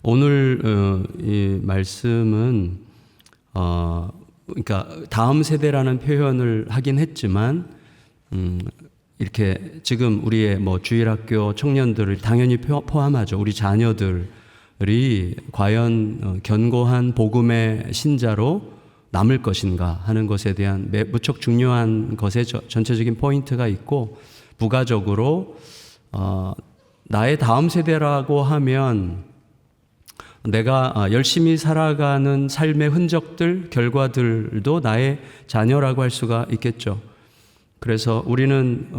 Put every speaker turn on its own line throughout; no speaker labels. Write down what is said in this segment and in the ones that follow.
오늘 이 말씀은 그러니까 다음 세대라는 표현을 하긴 했지만 이렇게 지금 우리의 주일학교 청년들을 당연히 포함하죠. 우리 자녀들이 과연 견고한 복음의 신자로 남을 것인가 하는 것에 대한 무척 중요한 것의 전체적인 포인트가 있고, 부가적으로 나의 다음 세대라고 하면 내가 열심히 살아가는 삶의 흔적들, 결과들도 나의 자녀라고 할 수가 있겠죠. 그래서 우리는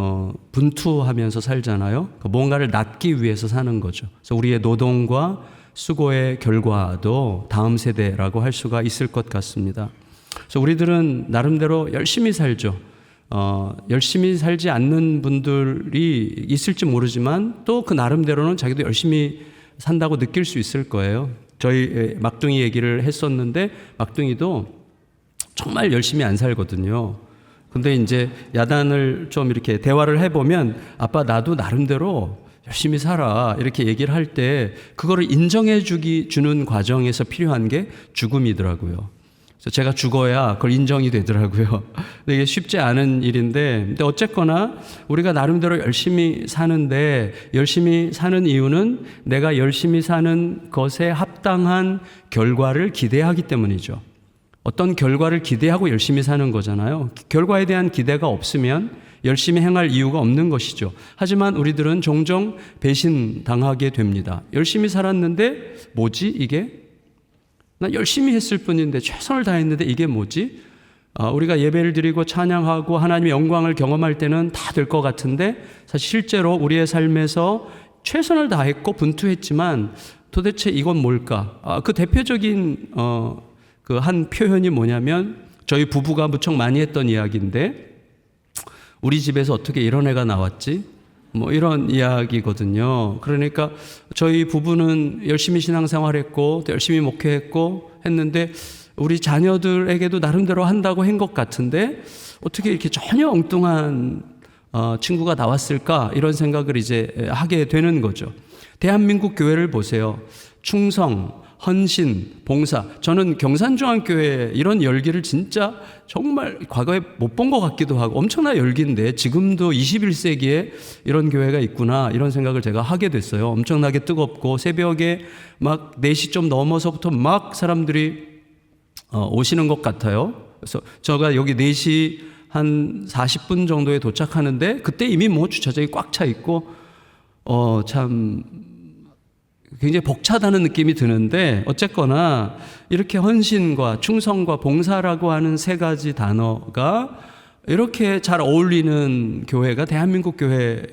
분투하면서 살잖아요. 뭔가를 낳기 위해서 사는 거죠. 그래서 우리의 노동과 수고의 결과도 다음 세대라고 할 수가 있을 것 같습니다. 그래서 우리들은 나름대로 열심히 살죠. 열심히 살지 않는 분들이 있을지 모르지만 또 그 나름대로는 자기도 열심히 산다고 느낄 수 있을 거예요. 저희 막둥이 얘기를 했었는데 막둥이도 정말 열심히 안 살거든요. 근데 이제 야단을 좀 이렇게 대화를 해보면 아빠 나도 나름대로 열심히 살아 이렇게 얘기를 할 때 그거를 인정해 주는 과정에서 필요한 게 죽음이더라고요. 그래서 제가 죽어야 그걸 인정이 되더라고요. 근데 이게 쉽지 않은 일인데, 근데 어쨌거나 우리가 나름대로 열심히 사는데, 열심히 사는 이유는 내가 열심히 사는 것에 합당한 결과를 기대하기 때문이죠. 어떤 결과를 기대하고 열심히 사는 거잖아요. 결과에 대한 기대가 없으면 열심히 행할 이유가 없는 것이죠. 하지만 우리들은 종종 배신당하게 됩니다. 열심히 살았는데 뭐지 이게? 나 열심히 했을 뿐인데, 최선을 다했는데 이게 뭐지? 우리가 예배를 드리고 찬양하고 하나님의 영광을 경험할 때는 다 될 것 같은데, 사실 실제로 우리의 삶에서 최선을 다했고 분투했지만 도대체 이건 뭘까? 그 대표적인 그 한 표현이 뭐냐면, 저희 부부가 무척 많이 했던 이야기인데, 우리 집에서 어떻게 이런 애가 나왔지? 이런 이야기거든요. 그러니까 저희 부부는 열심히 신앙생활했고 또 열심히 목회했고 했는데, 우리 자녀들에게도 나름대로 한다고 한 것 같은데 어떻게 이렇게 전혀 엉뚱한 친구가 나왔을까, 이런 생각을 이제 하게 되는 거죠. 대한민국 교회를 보세요. 충성, 헌신, 봉사. 저는 경산중앙교회 이런 열기를 진짜 정말 과거에 못 본 것 같기도 하고, 엄청난 열기인데 지금도 21세기에 이런 교회가 있구나, 이런 생각을 제가 하게 됐어요. 엄청나게 뜨겁고 새벽에 막 4시 좀 넘어서부터 막 사람들이 오시는 것 같아요. 그래서 제가 여기 4시 한 40분 정도에 도착하는데 그때 이미 주차장이 꽉 차 있고 참 굉장히 벅차다는 느낌이 드는데, 어쨌거나 이렇게 헌신과 충성과 봉사라고 하는 세 가지 단어가 이렇게 잘 어울리는 교회가 대한민국 교회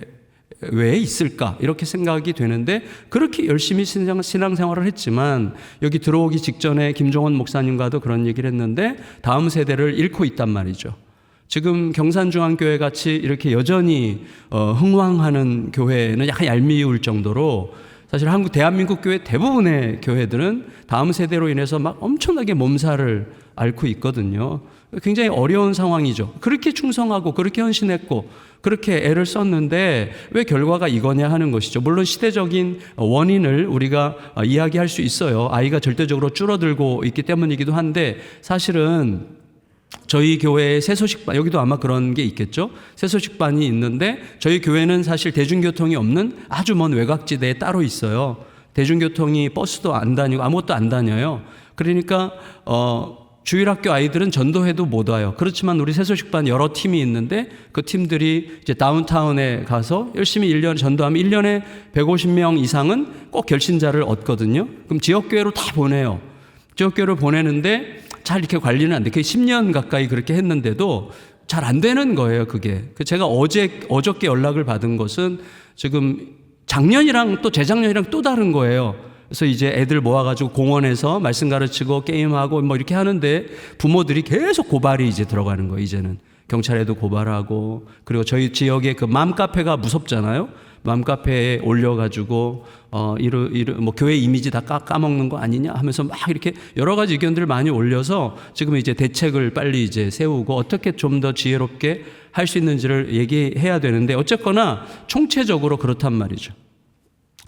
왜 있을까, 이렇게 생각이 되는데, 그렇게 열심히 신앙생활을 했지만 여기 들어오기 직전에 김종원 목사님과도 그런 얘기를 했는데 다음 세대를 잃고 있단 말이죠. 지금 경산중앙교회 같이 이렇게 여전히 흥왕하는 교회는 약간 얄미울 정도로, 사실 대한민국 교회 대부분의 교회들은 다음 세대로 인해서 막 엄청나게 몸살을 앓고 있거든요. 굉장히 어려운 상황이죠. 그렇게 충성하고 그렇게 헌신했고 그렇게 애를 썼는데 왜 결과가 이거냐 하는 것이죠. 물론 시대적인 원인을 우리가 이야기할 수 있어요. 아이가 절대적으로 줄어들고 있기 때문이기도 한데, 사실은 저희 교회에 새소식반, 여기도 아마 그런 게 있겠죠. 새소식반이 있는데 저희 교회는 사실 대중교통이 없는 아주 먼 외곽지대에 따로 있어요. 대중교통이 버스도 안 다니고 아무것도 안 다녀요. 그러니까 주일학교 아이들은 전도회도 못 와요. 그렇지만 우리 새소식반 여러 팀이 있는데 그 팀들이 이제 다운타운에 가서 열심히 1년 전도하면 1년에 150명 이상은 꼭 결신자를 얻거든요. 그럼 지역교회로 다 보내요. 지역교회로 보내는데 잘 이렇게 관리는 안 돼. 10년 가까이 그렇게 했는데도 잘 안 되는 거예요, 그게. 제가 어저께 연락을 받은 것은 지금 작년이랑 또 재작년이랑 또 다른 거예요. 그래서 이제 애들 모아가지고 공원에서 말씀 가르치고 게임하고 이렇게 하는데 부모들이 계속 고발이 이제 들어가는 거예요, 이제는. 경찰에도 고발하고, 그리고 저희 지역에 그 맘카페가 무섭잖아요. 맘카페에 올려가지고 교회 이미지 다 까먹는 거 아니냐 하면서 막 이렇게 여러 가지 의견들을 많이 올려서 지금 이제 대책을 빨리 이제 세우고 어떻게 좀 더 지혜롭게 할 수 있는지를 얘기해야 되는데, 어쨌거나 총체적으로 그렇단 말이죠.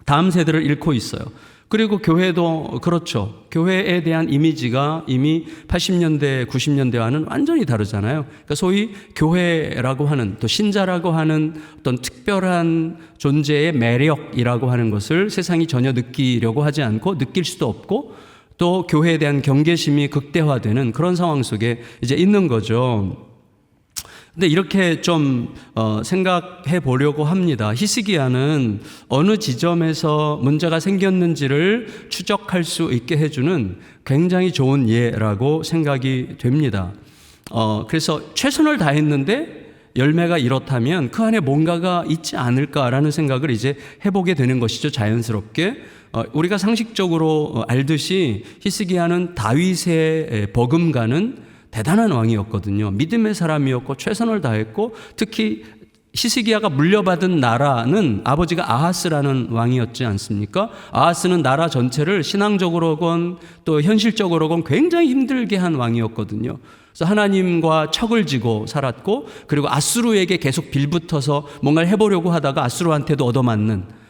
다음 세대를 잃고 있어요. 그리고 교회도 그렇죠. 교회에 대한 이미지가 이미 80년대, 90년대와는 완전히 다르잖아요. 그러니까 소위 교회라고 하는, 또 신자라고 하는 어떤 특별한 존재의 매력이라고 하는 것을 세상이 전혀 느끼려고 하지 않고 느낄 수도 없고, 또 교회에 대한 경계심이 극대화되는 그런 상황 속에 이제 있는 거죠. 근데 이렇게 좀 생각해 보려고 합니다. 히스기야는 어느 지점에서 문제가 생겼는지를 추적할 수 있게 해주는 굉장히 좋은 예라고 생각이 됩니다. 그래서 최선을 다했는데 열매가 이렇다면 그 안에 뭔가가 있지 않을까라는 생각을 이제 해보게 되는 것이죠. 자연스럽게. 우리가 상식적으로 알듯이 히스기야는 다윗의 버금가는 대단한 왕이었거든요. 믿음의 사람이었고 최선을 다했고, 특히 히스기야가 물려받은 나라는 아버지가 아하스라는 왕이었지 않습니까? 아하스는 나라 전체를 신앙적으로건 또 현실적으로건 굉장히 힘들게 한 왕이었거든요. 그래서 하나님과 척을 지고 살았고, 그리고 아수르에게 계속 빌붙어서 뭔가를 해보려고 하다가 아수르한테도 얻어맞는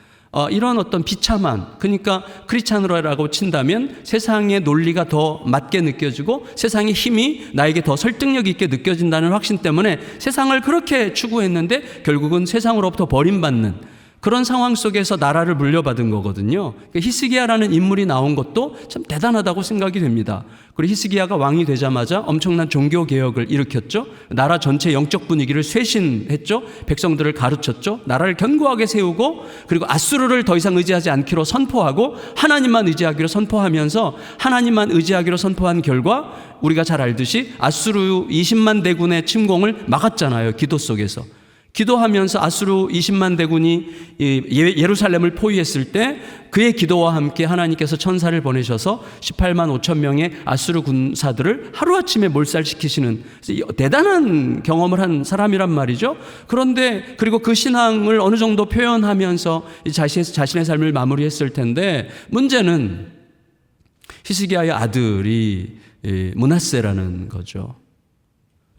이런 어떤 비참한, 그러니까 크리스찬으로라고 친다면 세상의 논리가 더 맞게 느껴지고 세상의 힘이 나에게 더 설득력 있게 느껴진다는 확신 때문에 세상을 그렇게 추구했는데 결국은 세상으로부터 버림받는 그런 상황 속에서 나라를 물려받은 거거든요. 히스기야라는 인물이 나온 것도 참 대단하다고 생각이 됩니다. 그리고 히스기야가 왕이 되자마자 엄청난 종교 개혁을 일으켰죠. 나라 전체 영적 분위기를 쇄신했죠. 백성들을 가르쳤죠. 나라를 견고하게 세우고, 그리고 아수르를 더 이상 의지하지 않기로 선포하고 하나님만 의지하기로 선포하면서, 하나님만 의지하기로 선포한 결과 우리가 잘 알듯이 아수르 20만 대군의 침공을 막았잖아요. 기도 속에서. 기도하면서 아수르 20만 대군이 예루살렘을 포위했을 때 그의 기도와 함께 하나님께서 천사를 보내셔서 18만 5천 명의 아수르 군사들을 하루아침에 몰살시키시는 대단한 경험을 한 사람이란 말이죠. 그런데 그리고 그 신앙을 어느 정도 표현하면서 자신의 삶을 마무리했을 텐데, 문제는 히스기야의 아들이 므낫세라는 거죠.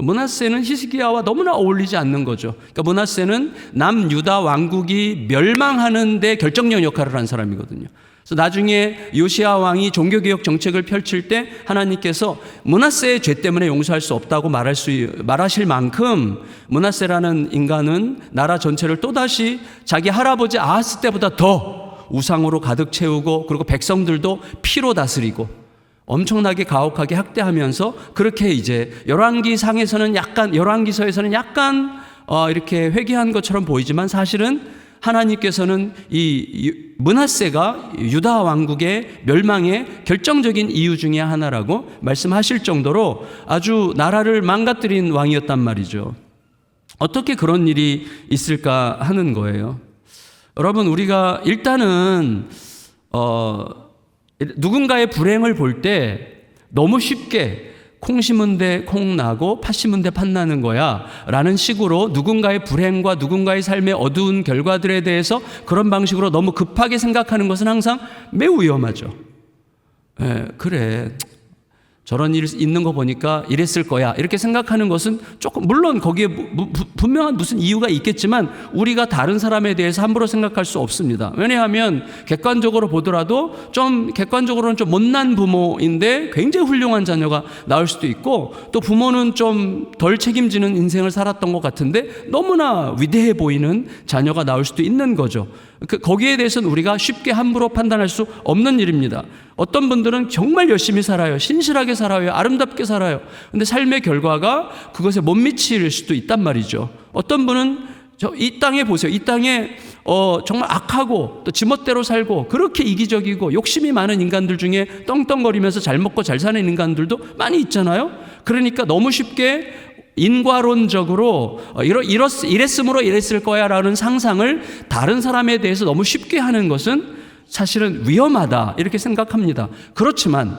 므낫세는 히스기야와 너무나 어울리지 않는 거죠. 그러니까 므낫세는 남유다 왕국이 멸망하는 데 결정적 역할을 한 사람이거든요. 그래서 나중에 요시야 왕이 종교개혁 정책을 펼칠 때 하나님께서 므낫세의 죄 때문에 용서할 수 없다고 말하실 만큼, 므낫세라는 인간은 나라 전체를 또다시 자기 할아버지 아하스 때보다 더 우상으로 가득 채우고, 그리고 백성들도 피로 다스리고 엄청나게 가혹하게 학대하면서, 그렇게 이제 열왕기서에서는 약간 이렇게 회개한 것처럼 보이지만 사실은 하나님께서는 이 므낫세가 유다 왕국의 멸망의 결정적인 이유 중에 하나라고 말씀하실 정도로 아주 나라를 망가뜨린 왕이었단 말이죠. 어떻게 그런 일이 있을까 하는 거예요. 여러분, 우리가 일단은 누군가의 불행을 볼 때 너무 쉽게 콩 심은 데 콩 나고 팥 심은 데 팥 나는 거야 라는 식으로 누군가의 불행과 누군가의 삶의 어두운 결과들에 대해서 그런 방식으로 너무 급하게 생각하는 것은 항상 매우 위험하죠. 그래, 저런 일 있는 거 보니까 이랬을 거야 이렇게 생각하는 것은 조금, 물론 거기에 분명한 무슨 이유가 있겠지만 우리가 다른 사람에 대해서 함부로 생각할 수 없습니다. 왜냐하면 객관적으로 보더라도 객관적으로는 좀 못난 부모인데 굉장히 훌륭한 자녀가 나올 수도 있고, 또 부모는 좀 덜 책임지는 인생을 살았던 것 같은데 너무나 위대해 보이는 자녀가 나올 수도 있는 거죠. 거기에 대해서는 우리가 쉽게 함부로 판단할 수 없는 일입니다. 어떤 분들은 정말 열심히 살아요. 신실하게 살아요. 아름답게 살아요. 근데 삶의 결과가 그것에 못 미칠 수도 있단 말이죠. 어떤 분은 이 땅에 보세요. 이 땅에 정말 악하고 또 지멋대로 살고 그렇게 이기적이고 욕심이 많은 인간들 중에 떵떵거리면서 잘 먹고 잘 사는 인간들도 많이 있잖아요. 그러니까 너무 쉽게 인과론적으로 이랬으므로 이랬을 거야 라는 상상을 다른 사람에 대해서 너무 쉽게 하는 것은 사실은 위험하다 이렇게 생각합니다. 그렇지만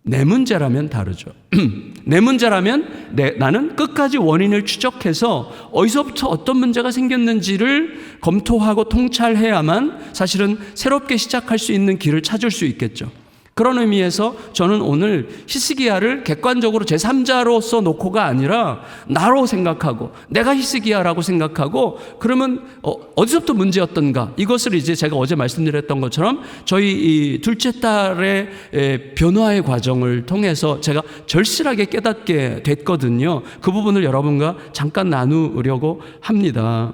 내 문제라면 다르죠. 내 문제라면 나는 끝까지 원인을 추적해서 어디서부터 어떤 문제가 생겼는지를 검토하고 통찰해야만 사실은 새롭게 시작할 수 있는 길을 찾을 수 있겠죠. 그런 의미에서 저는 오늘 히스기야를 객관적으로 제3자로서 놓고가 아니라 나로 생각하고 내가 히스기야라고 생각하고 그러면 어디서부터 문제였던가, 이것을 이제 제가 어제 말씀드렸던 것처럼 저희 이 둘째 딸의 변화의 과정을 통해서 제가 절실하게 깨닫게 됐거든요. 그 부분을 여러분과 잠깐 나누려고 합니다.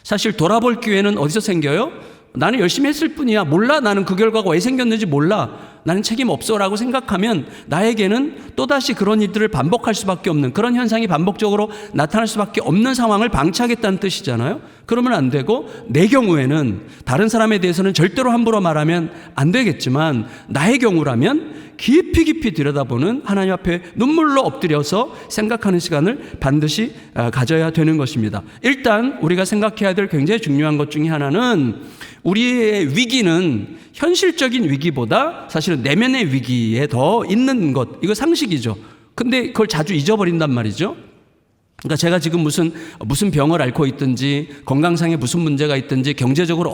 사실 돌아볼 기회는 어디서 생겨요? 나는 열심히 했을 뿐이야. 몰라. 나는 그 결과가 왜 생겼는지 몰라. 나는 책임 없어 라고 생각하면 나에게는 또다시 그런 일들을 반복할 수밖에 없는, 그런 현상이 반복적으로 나타날 수밖에 없는 상황을 방치하겠다는 뜻이잖아요. 그러면 안 되고, 내 경우에는 다른 사람에 대해서는 절대로 함부로 말하면 안 되겠지만 나의 경우라면 깊이 들여다보는, 하나님 앞에 눈물로 엎드려서 생각하는 시간을 반드시 가져야 되는 것입니다. 일단 우리가 생각해야 될 굉장히 중요한 것 중에 하나는, 우리의 위기는 현실적인 위기보다 사실은 내면의 위기에 더 있는 것, 이거 상식이죠. 근데 그걸 자주 잊어버린단 말이죠. 그러니까 제가 지금 무슨 병을 앓고 있든지, 건강상에 무슨 문제가 있든지, 경제적으로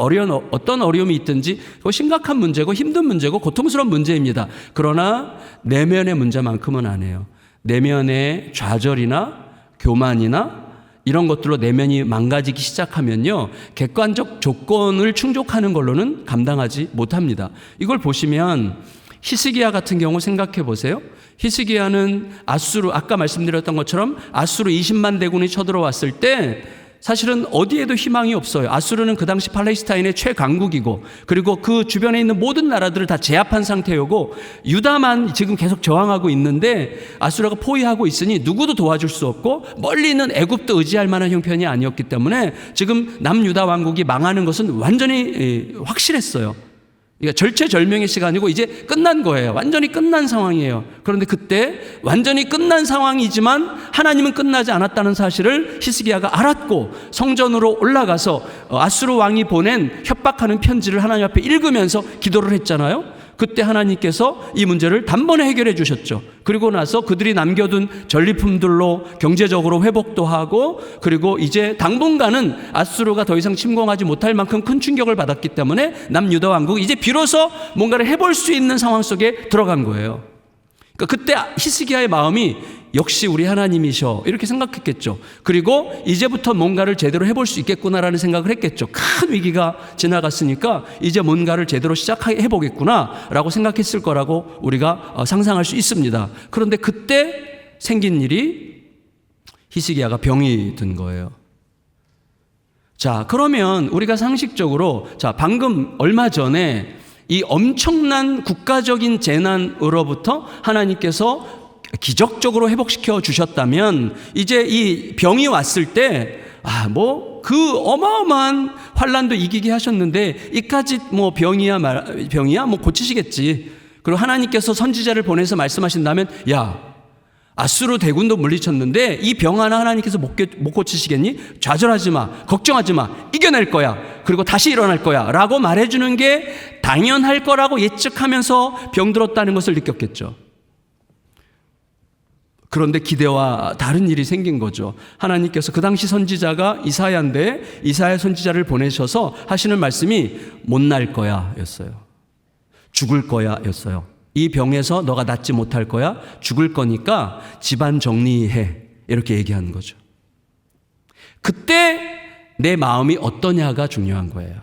어떤 어려움이 있든지, 그거 심각한 문제고 힘든 문제고 고통스러운 문제입니다. 그러나 내면의 문제만큼은 안 해요. 내면의 좌절이나 교만이나 이런 것들로 내면이 망가지기 시작하면요, 객관적 조건을 충족하는 걸로는 감당하지 못합니다. 이걸 보시면 히스기야 같은 경우 생각해 보세요. 히스기야는 아수르, 아까 말씀드렸던 것처럼 아수르 20만 대군이 쳐들어왔을 때 사실은 어디에도 희망이 없어요. 아수르는 그 당시 팔레스타인의 최강국이고, 그리고 그 주변에 있는 모든 나라들을 다 제압한 상태이고, 유다만 지금 계속 저항하고 있는데 아수르가 포위하고 있으니 누구도 도와줄 수 없고, 멀리 있는 애굽도 의지할 만한 형편이 아니었기 때문에 지금 남유다 왕국이 망하는 것은 완전히 확실했어요. 그러니까 절체절명의 시간이고 이제 끝난 거예요. 완전히 끝난 상황이에요. 그런데 그때 완전히 끝난 상황이지만 하나님은 끝나지 않았다는 사실을 히스기야가 알았고, 성전으로 올라가서 아수르 왕이 보낸 협박하는 편지를 하나님 앞에 읽으면서 기도를 했잖아요. 그때 하나님께서 이 문제를 단번에 해결해 주셨죠. 그리고 나서 그들이 남겨둔 전리품들로 경제적으로 회복도 하고, 그리고 이제 당분간은 아수르가 더 이상 침공하지 못할 만큼 큰 충격을 받았기 때문에 남유다 왕국이 이제 비로소 뭔가를 해볼 수 있는 상황 속에 들어간 거예요. 그러니까 그때 히스기야의 마음이 역시 우리 하나님이셔, 이렇게 생각했겠죠. 그리고 이제부터 뭔가를 제대로 해볼 수 있겠구나라는 생각을 했겠죠. 큰 위기가 지나갔으니까 이제 뭔가를 제대로 시작해보겠구나 라고 생각했을 거라고 우리가 상상할 수 있습니다. 그런데 그때 생긴 일이 히스기야가 병이 든 거예요. 자, 그러면 우리가 상식적으로, 자, 방금 얼마 전에 이 엄청난 국가적인 재난으로부터 하나님께서 기적적으로 회복시켜 주셨다면, 이제 이 병이 왔을 때, 그 어마어마한 환란도 이기게 하셨는데, 이까짓 병이야 고치시겠지. 그리고 하나님께서 선지자를 보내서 말씀하신다면, 야, 아수르 대군도 물리쳤는데 이 병 하나 하나님께서 못 고치시겠니? 좌절하지 마, 걱정하지 마, 이겨낼 거야, 그리고 다시 일어날 거야 라고 말해주는 게 당연할 거라고 예측하면서 병들었다는 것을 느꼈겠죠. 그런데 기대와 다른 일이 생긴 거죠. 하나님께서, 그 당시 선지자가 이사야인데 이사야 선지자를 보내셔서 하시는 말씀이 못 날 거야 였어요. 죽을 거야 였어요. 이 병에서 너가 낫지 못할 거야, 죽을 거니까 집안 정리해, 이렇게 얘기하는 거죠. 그때 내 마음이 어떠냐가 중요한 거예요.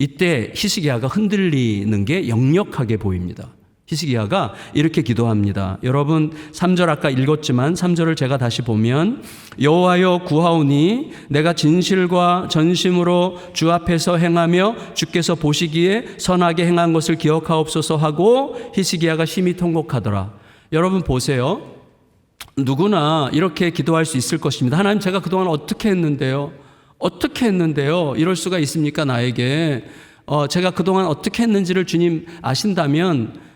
이때 히스기야가 흔들리는 게 역력하게 보입니다. 히스기야가 이렇게 기도합니다. 여러분 3절 아까 읽었지만 3절을 제가 다시 보면, 여호와여 구하오니 내가 진실과 전심으로 주 앞에서 행하며 주께서 보시기에 선하게 행한 것을 기억하옵소서 하고 히스기야가 심히 통곡하더라. 여러분 보세요. 누구나 이렇게 기도할 수 있을 것입니다. 하나님, 제가 그동안 어떻게 했는데요? 이럴 수가 있습니까 나에게? 제가 그동안 어떻게 했는지를 주님 아신다면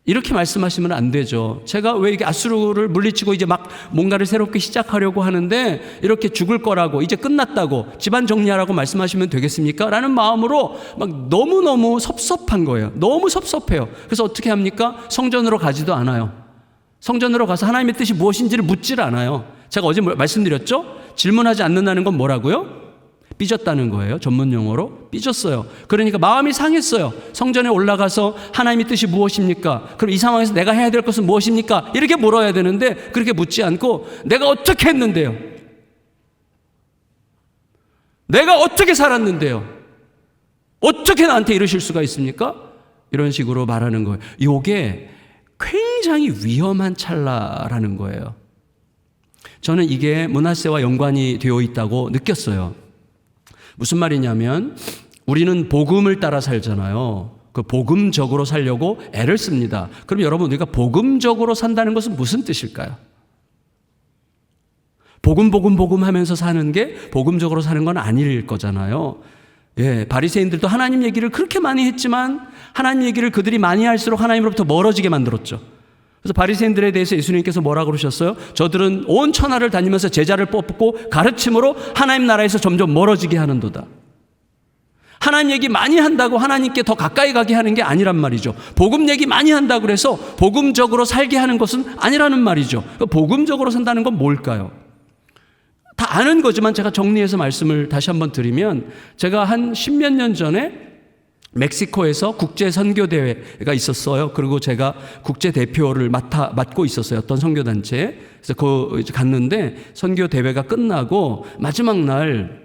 이렇게 말씀하시면 안 되죠. 제가 왜 이게 아수르를 물리치고 이제 막 뭔가를 새롭게 시작하려고 하는데 이렇게 죽을 거라고, 이제 끝났다고, 집안 정리하라고 말씀하시면 되겠습니까? 라는 마음으로 막 너무너무 섭섭한 거예요. 너무 섭섭해요. 그래서 어떻게 합니까? 성전으로 가지도 않아요. 성전으로 가서 하나님의 뜻이 무엇인지를 묻지를 않아요. 제가 어제 말씀드렸죠? 질문하지 않는다는 건 뭐라고요? 삐졌다는 거예요. 전문 용어로 삐졌어요. 그러니까 마음이 상했어요. 성전에 올라가서 하나님의 뜻이 무엇입니까? 그럼 이 상황에서 내가 해야 될 것은 무엇입니까? 이렇게 물어야 되는데 그렇게 묻지 않고 내가 어떻게 했는데요? 내가 어떻게 살았는데요? 어떻게 나한테 이러실 수가 있습니까? 이런 식으로 말하는 거예요. 이게 굉장히 위험한 찰나라는 거예요. 저는 이게 므낫세와 연관이 되어 있다고 느꼈어요. 무슨 말이냐면 우리는 복음을 따라 살잖아요. 그 복음적으로 살려고 애를 씁니다. 그럼 여러분, 우리가 복음적으로 산다는 것은 무슨 뜻일까요? 복음 하면서 사는 게 복음적으로 사는 건 아닐 거잖아요. 예, 바리새인들도 하나님 얘기를 그렇게 많이 했지만 하나님 얘기를 그들이 많이 할수록 하나님으로부터 멀어지게 만들었죠. 그래서 바리새인들에 대해서 예수님께서 뭐라고 그러셨어요? 저들은 온 천하를 다니면서 제자를 뽑고 가르침으로 하나님 나라에서 점점 멀어지게 하는도다. 하나님 얘기 많이 한다고 하나님께 더 가까이 가게 하는 게 아니란 말이죠. 복음 얘기 많이 한다고 그래서 복음적으로 살게 하는 것은 아니라는 말이죠. 복음적으로 산다는 건 뭘까요? 다 아는 거지만 제가 정리해서 말씀을 다시 한번 드리면, 제가 한 10몇 년 전에 멕시코에서 국제 선교 대회가 있었어요. 그리고 제가 국제 대표를 맡고 있었어요. 어떤 선교 단체에. 그래서 이제 갔는데 선교 대회가 끝나고 마지막 날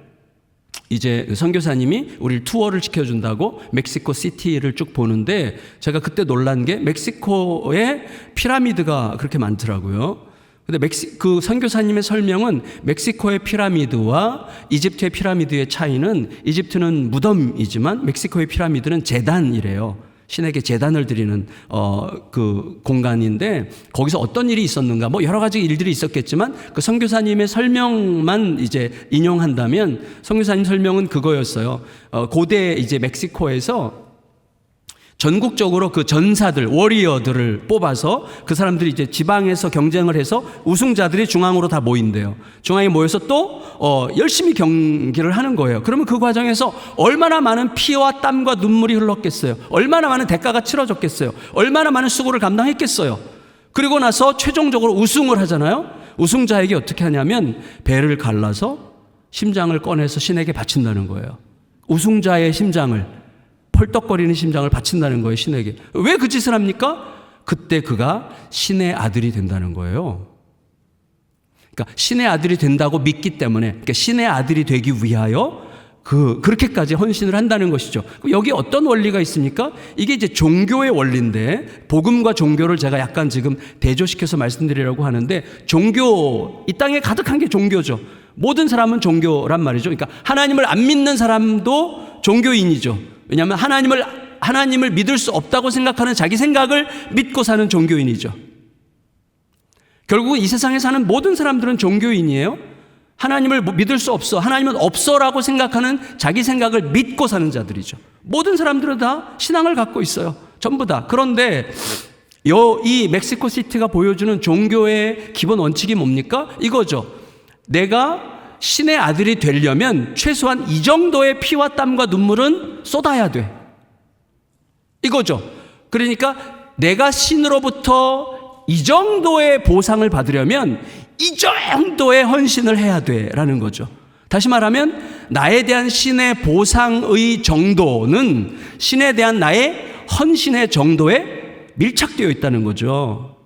이제 선교사님이 우리를 투어를 시켜준다고 멕시코 시티를 쭉 보는데, 제가 그때 놀란 게 멕시코에 피라미드가 그렇게 많더라고요. 근데 그 선교사님의 설명은 meg시코의 피라미드와 이집트의 피라미드의 차이는, 이집트는 무덤이지만 멕시코의 피라미드는 제단이래요. 신에게 제단을 드리는 그 공간인데, 거기서 어떤 일이 있었는가, 뭐 여러 가지 일들이 있었겠지만 그 선교사님의 설명만 이제 인용한다면, 선교사님 설명은 그거였어요. 고대 이제 멕시코에서 전국적으로 그 전사들, 워리어들을 뽑아서 그 사람들이 이제 지방에서 경쟁을 해서 우승자들이 중앙으로 다 모인대요. 중앙에 모여서 또 열심히 경기를 하는 거예요. 그러면 그 과정에서 얼마나 많은 피와 땀과 눈물이 흘렀겠어요. 얼마나 많은 대가가 치러졌겠어요. 얼마나 많은 수고를 감당했겠어요. 그리고 나서 최종적으로 우승을 하잖아요. 우승자에게 어떻게 하냐면 배를 갈라서 심장을 꺼내서 신에게 바친다는 거예요. 우승자의 심장을, 펄떡거리는 심장을 바친다는 거예요, 신에게. 왜 그 짓을 합니까? 그때 그가 신의 아들이 된다는 거예요. 그러니까 신의 아들이 된다고 믿기 때문에, 그러니까 신의 아들이 되기 위하여 그렇게까지 헌신을 한다는 것이죠. 여기 어떤 원리가 있습니까? 이게 이제 종교의 원리인데, 복음과 종교를 제가 약간 지금 대조시켜서 말씀드리려고 하는데, 이 땅에 가득한 게 종교죠. 모든 사람은 종교란 말이죠. 그러니까 하나님을 안 믿는 사람도 종교인이죠. 왜냐하면 하나님을 믿을 수 없다고 생각하는 자기 생각을 믿고 사는 종교인이죠. 결국 이 세상에 사는 모든 사람들은 종교인이에요. 하나님을 믿을 수 없어, 하나님은 없어라고 생각하는 자기 생각을 믿고 사는 자들이죠. 모든 사람들은 다 신앙을 갖고 있어요. 전부 다. 그런데 이 멕시코 시티가 보여주는 종교의 기본 원칙이 뭡니까? 이거죠. 내가 신의 아들이 되려면 최소한 이 정도의 피와 땀과 눈물은 쏟아야 돼. 이거죠. 그러니까 내가 신으로부터 이 정도의 보상을 받으려면 이 정도의 헌신을 해야 돼라는 거죠. 다시 말하면 나에 대한 신의 보상의 정도는 신에 대한 나의 헌신의 정도에 밀착되어 있다는 거죠.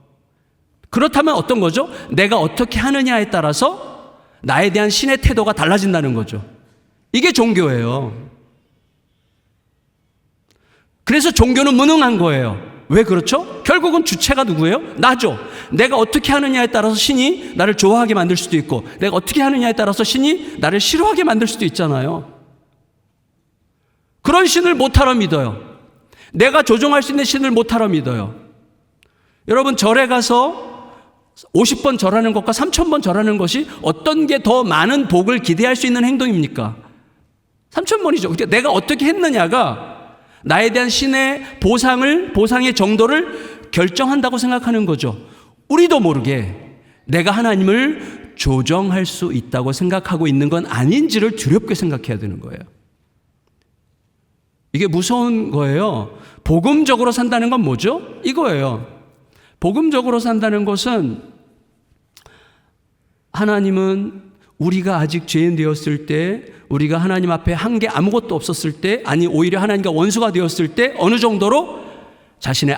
그렇다면 어떤 거죠? 내가 어떻게 하느냐에 따라서 나에 대한 신의 태도가 달라진다는 거죠. 이게 종교예요. 그래서 종교는 무능한 거예요. 왜 그렇죠? 결국은 주체가 누구예요? 나죠. 내가 어떻게 하느냐에 따라서 신이 나를 좋아하게 만들 수도 있고, 내가 어떻게 하느냐에 따라서 신이 나를 싫어하게 만들 수도 있잖아요. 그런 신을 못하러 믿어요. 내가 조종할 수 있는 신을 못하러 믿어요. 여러분, 절에 가서 50번 절하는 것과 3000번 절하는 것이 어떤 게 더 많은 복을 기대할 수 있는 행동입니까? 3000번이죠. 그러니까 내가 어떻게 했느냐가 나에 대한 신의 보상의 정도를 결정한다고 생각하는 거죠. 우리도 모르게 내가 하나님을 조정할 수 있다고 생각하고 있는 건 아닌지를 두렵게 생각해야 되는 거예요. 이게 무서운 거예요. 복음적으로 산다는 건 뭐죠? 이거예요. 복음적으로 산다는 것은 하나님은 우리가 아직 죄인 되었을 때, 우리가 하나님 앞에 한 게 아무것도 없었을 때, 아니 오히려 하나님과 원수가 되었을 때 어느 정도로 자신의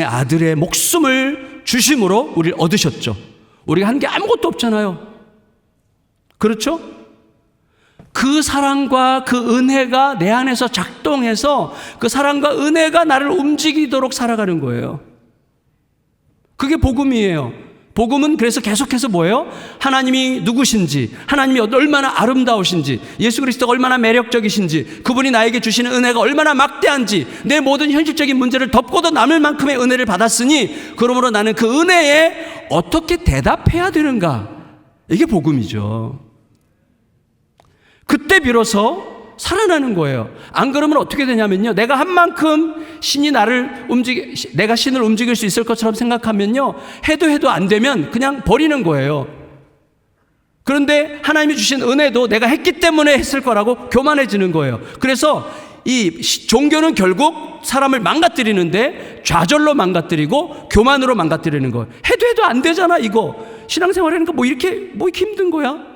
아들의 목숨을 주심으로 우리를 얻으셨죠. 우리가 한 게 아무것도 없잖아요. 그렇죠? 그 사랑과 그 은혜가 내 안에서 작동해서 그 사랑과 은혜가 나를 움직이도록 살아가는 거예요. 그게 복음이에요. 복음은 그래서 계속해서 뭐예요? 하나님이 누구신지, 하나님이 얼마나 아름다우신지, 예수 그리스도가 얼마나 매력적이신지, 그분이 나에게 주시는 은혜가 얼마나 막대한지, 내 모든 현실적인 문제를 덮고도 남을 만큼의 은혜를 받았으니 그러므로 나는 그 은혜에 어떻게 대답해야 되는가? 이게 복음이죠. 그때 비로소 살아나는 거예요. 안 그러면 어떻게 되냐면요, 내가 한 만큼 내가 신을 움직일 수 있을 것처럼 생각하면요, 해도 안 되면 그냥 버리는 거예요. 그런데 하나님이 주신 은혜도 내가 했기 때문에 했을 거라고 교만해지는 거예요. 그래서 이 종교는 결국 사람을 망가뜨리는데 좌절로 망가뜨리고 교만으로 망가뜨리는 거예요. 해도 안 되잖아 이거. 신앙생활하니까 뭐 이렇게 힘든 거야?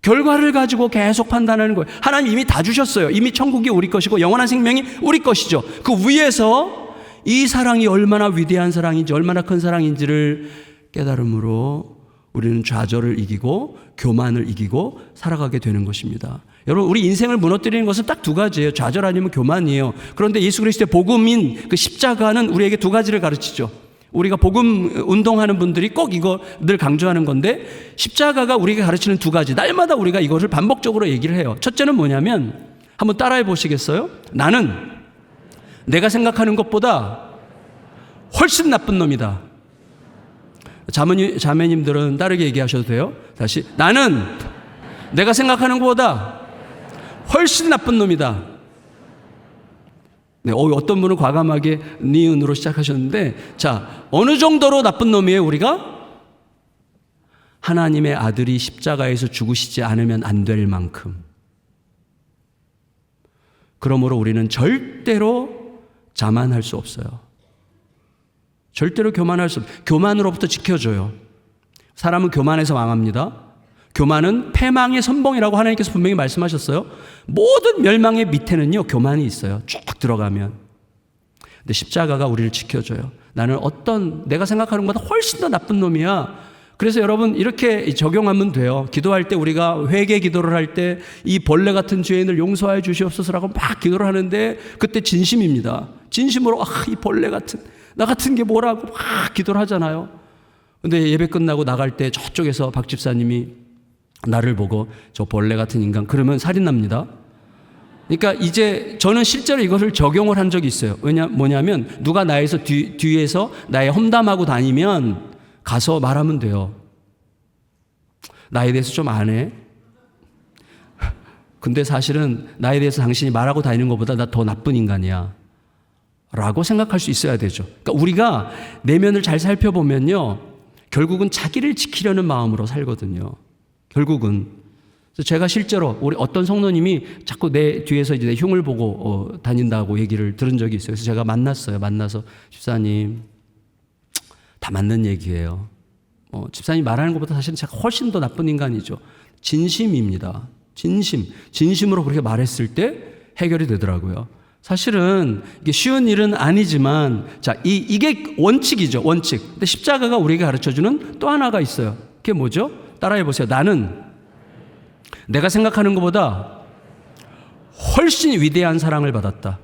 결과를 가지고 계속 판단하는 거예요. 하나님 이미 다 주셨어요. 이미 천국이 우리 것이고 영원한 생명이 우리 것이죠. 그 위에서 이 사랑이 얼마나 위대한 사랑인지, 얼마나 큰 사랑인지를 깨달음으로 우리는 좌절을 이기고 교만을 이기고 살아가게 되는 것입니다. 여러분, 우리 인생을 무너뜨리는 것은 딱 두 가지예요. 좌절 아니면 교만이에요. 그런데 예수 그리스도의 복음인 그 십자가는 우리에게 두 가지를 가르치죠. 우리가 복음 운동하는 분들이 꼭 이거 늘 강조하는 건데, 십자가가 우리에게 가르치는 두 가지, 날마다 우리가 이것을 반복적으로 얘기를 해요. 첫째는 뭐냐면, 한번 따라해 보시겠어요? 나는 내가 생각하는 것보다 훨씬 나쁜 놈이다. 자매님들은 다르게 얘기하셔도 돼요. 다시, 나는 내가 생각하는 것보다 훨씬 나쁜 놈이다. 네, 어떤 분은 과감하게 니은으로 시작하셨는데, 자, 어느 정도로 나쁜 놈이에요, 우리가? 하나님의 아들이 십자가에서 죽으시지 않으면 안 될 만큼. 그러므로 우리는 절대로 자만할 수 없어요. 절대로 교만할 수 없어요. 교만으로부터 지켜줘요. 사람은 교만해서 망합니다. 교만은 패망의 선봉이라고 하나님께서 분명히 말씀하셨어요. 모든 멸망의 밑에는요, 교만이 있어요. 쭉 들어가면. 근데 십자가가 우리를 지켜줘요. 나는 내가 생각하는 것보다 훨씬 더 나쁜 놈이야. 그래서 여러분, 이렇게 적용하면 돼요. 기도할 때, 우리가 회개 기도를 할 때 이 벌레 같은 죄인을 용서하여 주시옵소서라고 막 기도를 하는데, 그때 진심입니다. 진심으로 이 벌레 같은, 나 같은 게 뭐라고 막 기도를 하잖아요. 근데 예배 끝나고 나갈 때 저쪽에서 박 집사님이 나를 보고 저 벌레 같은 인간, 그러면 살인 납니다. 그러니까 이제 저는 실제로 이것을 적용을 한 적이 있어요. 뭐냐면 누가 나에서 뒤에서 나의 험담하고 다니면 가서 말하면 돼요. 나에 대해서 좀 안 해. 근데 사실은 나에 대해서 당신이 말하고 다니는 것보다 나 더 나쁜 인간이야 라고 생각할 수 있어야 되죠. 그러니까 우리가 내면을 잘 살펴보면요, 결국은 자기를 지키려는 마음으로 살거든요. 결국은. 그래서 제가 실제로 우리 어떤 성도님이 자꾸 내 뒤에서 이제 내 흉을 보고 다닌다고 얘기를 들은 적이 있어요. 그래서 제가 만나서 집사님, 다 맞는 얘기예요. 집사님 말하는 것보다 사실은 제가 훨씬 더 나쁜 인간이죠. 진심입니다. 진심으로 그렇게 말했을 때 해결이 되더라고요. 사실은 이게 쉬운 일은 아니지만, 자, 이게 원칙이죠, 원칙. 근데 십자가가 우리에게 가르쳐주는 또 하나가 있어요. 그게 뭐죠? 따라해 보세요. 나는 내가 생각하는 것보다 훨씬 위대한 사랑을 받았다.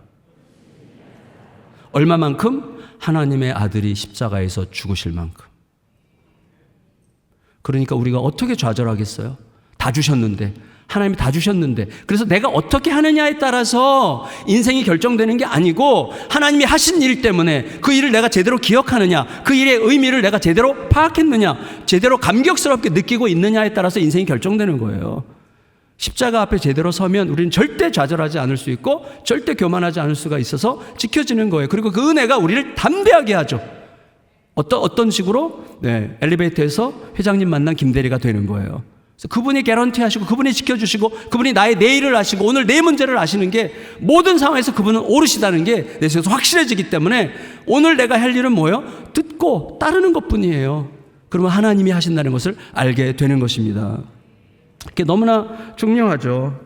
얼마만큼? 하나님의 아들이 십자가에서 죽으실 만큼. 그러니까 우리가 어떻게 좌절하겠어요? 다 주셨는데, 하나님이 다 주셨는데. 그래서 내가 어떻게 하느냐에 따라서 인생이 결정되는 게 아니고, 하나님이 하신 일 때문에 그 일을 내가 제대로 기억하느냐, 그 일의 의미를 내가 제대로 파악했느냐, 제대로 감격스럽게 느끼고 있느냐에 따라서 인생이 결정되는 거예요. 십자가 앞에 제대로 서면 우리는 절대 좌절하지 않을 수 있고 절대 교만하지 않을 수가 있어서 지켜지는 거예요. 그리고 그 은혜가 우리를 담대하게 하죠. 어떤 식으로? 네, 엘리베이터에서 회장님 만난 김대리가 되는 거예요. 그래서 그분이 개런티 하시고, 그분이 지켜주시고, 그분이 나의 내일을 아시고 오늘 내 문제를 아시는 게, 모든 상황에서 그분은 오르시다는 게 내 속에서 확실해지기 때문에 오늘 내가 할 일은 뭐예요? 듣고 따르는 것뿐이에요. 그러면 하나님이 하신다는 것을 알게 되는 것입니다. 그게 너무나 중요하죠.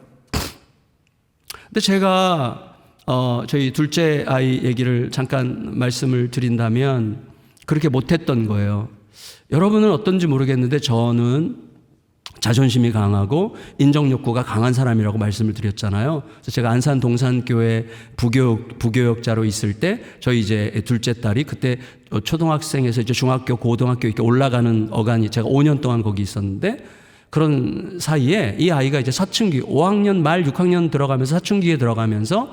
근데 제가 저희 둘째 아이 얘기를 잠깐 말씀을 드린다면 그렇게 못했던 거예요. 여러분은 어떤지 모르겠는데 저는 자존심이 강하고 인정욕구가 강한 사람이라고 말씀을 드렸잖아요. 그래서 제가 안산 동산교회 부교역자로 있을 때 저희 이제 둘째 딸이 그때 초등학생에서 이제 중학교, 고등학교 이렇게 올라가는 어간이 제가 5년 동안 거기 있었는데 그런 사이에 이 아이가 이제 사춘기 5학년 말 6학년 들어가면서 사춘기에 들어가면서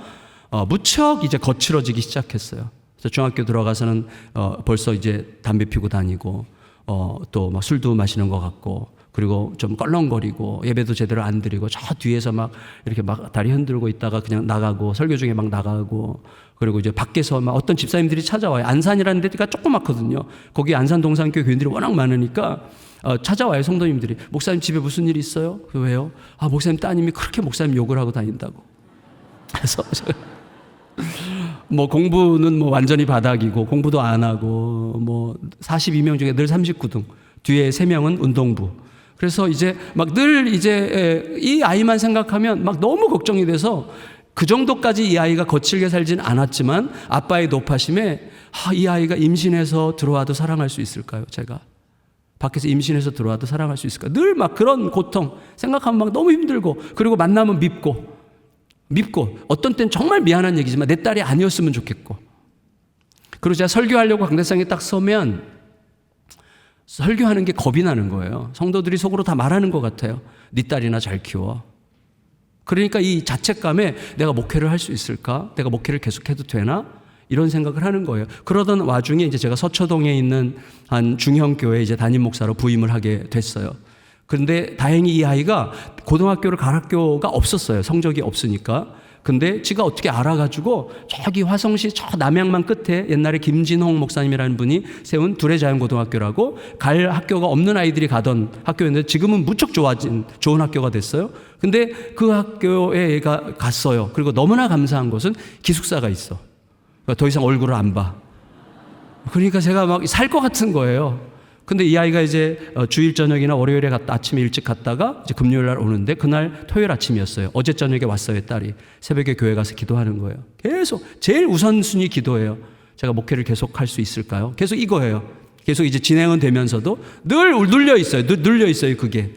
무척 이제 거칠어지기 시작했어요. 그래서 중학교 들어가서는 벌써 이제 담배 피우고 다니고 또 막 술도 마시는 것 같고 그리고 좀 껄렁거리고 예배도 제대로 안 드리고 저 뒤에서 막 이렇게 막 다리 흔들고 있다가 그냥 나가고 설교 중에 막 나가고 그리고 이제 밖에서 막 어떤 집사님들이 찾아와요. 안산이라는 데가 조그맣거든요. 거기 안산 동산교회 교인들이 워낙 많으니까 찾아와요. 성도님들이. 목사님 집에 무슨 일 있어요? 왜요? 목사님 따님이 그렇게 목사님 욕을 하고 다닌다고. 그래서 뭐 공부는 뭐 완전히 바닥이고 공부도 안 하고 뭐 42명 중에 늘 39등 뒤에 3명은 운동부. 그래서 이제 막 늘 이제 이 아이만 생각하면 막 너무 걱정이 돼서 그 정도까지 이 아이가 거칠게 살진 않았지만 아빠의 노파심에 이 아이가 임신해서 들어와도 사랑할 수 있을까요? 제가 밖에서 임신해서 들어와도 사랑할 수 있을까요? 늘 막 그런 고통 생각하면 막 너무 힘들고 그리고 만나면 밉고 어떤 때는 정말 미안한 얘기지만 내 딸이 아니었으면 좋겠고 그리고 제가 설교하려고 강대상에 딱 서면 설교하는 게 겁이 나는 거예요. 성도들이 속으로 다 말하는 것 같아요. 네 딸이나 잘 키워. 그러니까 이 자책감에 내가 목회를 할 수 있을까? 내가 목회를 계속해도 되나? 이런 생각을 하는 거예요. 그러던 와중에 이제 제가 서초동에 있는 한 중형교회에 이제 담임 목사로 부임을 하게 됐어요. 그런데 다행히 이 아이가 고등학교를 갈 학교가 없었어요. 성적이 없으니까. 근데 지가 어떻게 알아가지고 저기 화성시 저 남양만 끝에 옛날에 김진홍 목사님이라는 분이 세운 두레자연고등학교라고 갈 학교가 없는 아이들이 가던 학교였는데 지금은 무척 좋은 학교가 됐어요. 근데 그 학교에 얘가 갔어요. 그리고 너무나 감사한 것은 기숙사가 있어. 그러니까 더 이상 얼굴을 안 봐. 그러니까 제가 막 살 것 같은 거예요. 근데 이 아이가 이제 주일 저녁이나 월요일에 아침에 일찍 갔다가 이제 금요일 날 오는데 그날 토요일 아침이었어요. 어제 저녁에 왔어요, 딸이. 새벽에 교회 가서 기도하는 거예요. 계속 제일 우선순위 기도예요. 제가 목회를 계속 할 수 있을까요? 계속 이거예요. 계속 이제 진행은 되면서도 늘 눌려 있어요. 늘 눌려 있어요, 그게.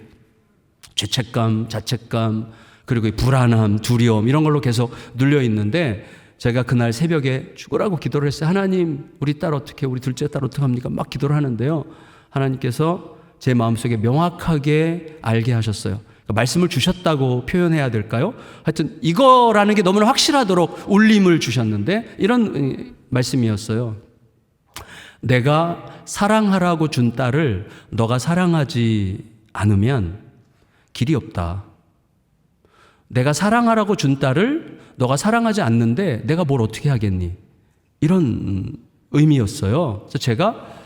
죄책감, 자책감, 그리고 불안함, 두려움 이런 걸로 계속 눌려 있는데 제가 그날 새벽에 죽으라고 기도를 했어요. 하나님, 우리 딸 어떻게, 우리 둘째 딸 어떻게 합니까? 막 기도를 하는데요. 하나님께서 제 마음속에 명확하게 알게 하셨어요. 그러니까 말씀을 주셨다고 표현해야 될까요? 하여튼 이거라는 게 너무나 확실하도록 울림을 주셨는데 이런 말씀이었어요. 내가 사랑하라고 준 딸을 너가 사랑하지 않으면 길이 없다. 내가 사랑하라고 준 딸을 너가 사랑하지 않는데 내가 뭘 어떻게 하겠니? 이런 의미였어요. 그래서 제가